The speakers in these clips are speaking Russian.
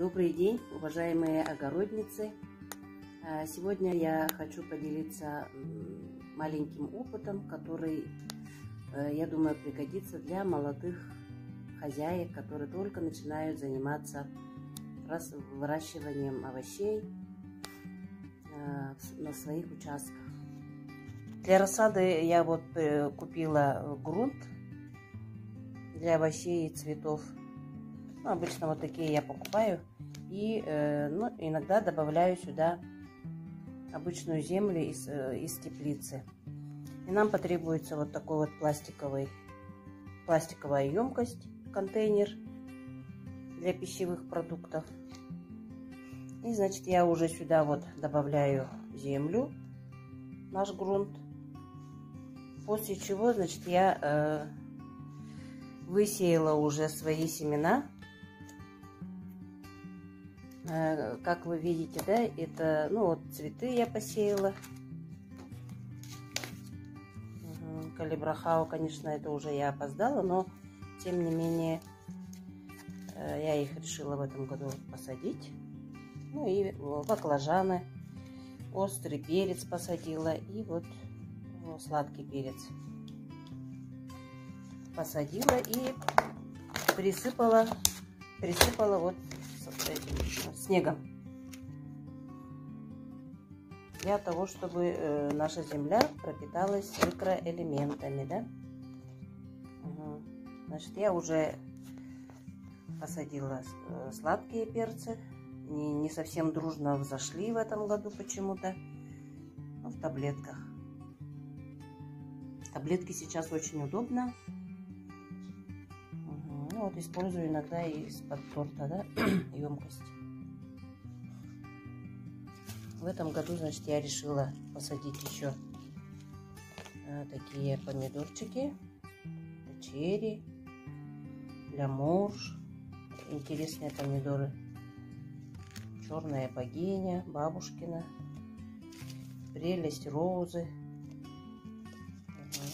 Добрый день, уважаемые огородницы! Сегодня я хочу поделиться маленьким опытом, который, я думаю, пригодится для молодых хозяек, которые только начинают заниматься выращиванием овощей на своих участках. Для рассады я вот купила грунт для овощей и цветов. Обычно вот такие я покупаю. И иногда добавляю сюда обычную землю из теплицы. И нам потребуется вот такой вот пластиковая емкость, контейнер для пищевых продуктов. И значит я уже сюда вот добавляю землю, наш грунт. После чего, значит, я высеяла уже свои семена. Как вы видите, да, это, вот цветы я посеяла. Калибрахау, конечно, это уже я опоздала, но тем не менее я их решила в этом году посадить. Ну и баклажаны, острый перец посадила и вот сладкий перец посадила и присыпала вот снегом, для того, чтобы наша земля пропиталась микроэлементами, да? Значит, я уже посадила сладкие перцы, не совсем дружно взошли в этом году почему-то, в таблетках. Таблетки сейчас очень удобно. Вот использую иногда из-под торта, да, емкость. В этом году, значит, я решила посадить еще такие помидорчики, черри, лямурж, интересные помидоры, черная богиня, бабушкина, прелесть розы.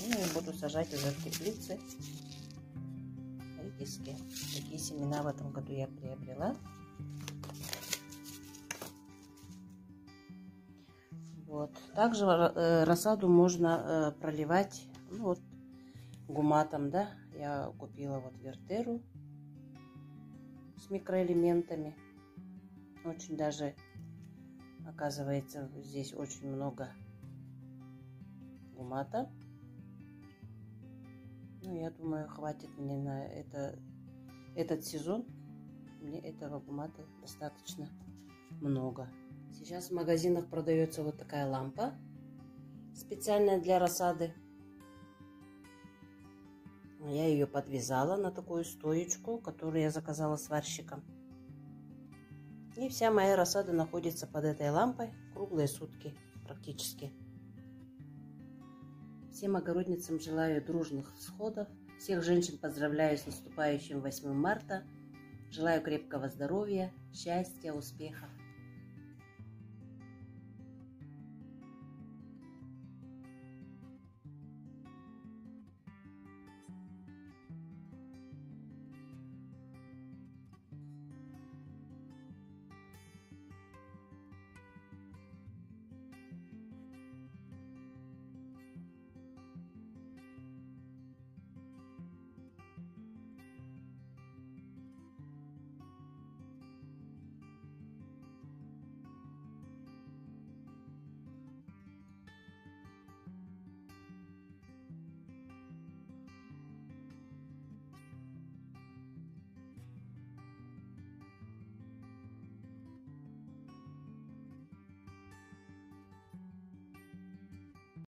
И буду сажать уже в теплице. Такие семена в этом году я приобрела. Вот. Также рассаду можно проливать гуматом, да. Я купила вот вертеру с микроэлементами. Очень даже, оказывается, здесь очень много гумата. Я думаю, хватит мне на этот сезон. Мне этого гумата достаточно много. Сейчас в магазинах продается вот такая лампа, специальная для рассады. Я ее подвязала на такую стоечку, которую я заказала сварщиком. И вся моя рассада находится под этой лампой круглые сутки практически. Всем огородницам желаю дружных всходов. Всех женщин поздравляю с наступающим 8 марта. Желаю крепкого здоровья, счастья, успехов.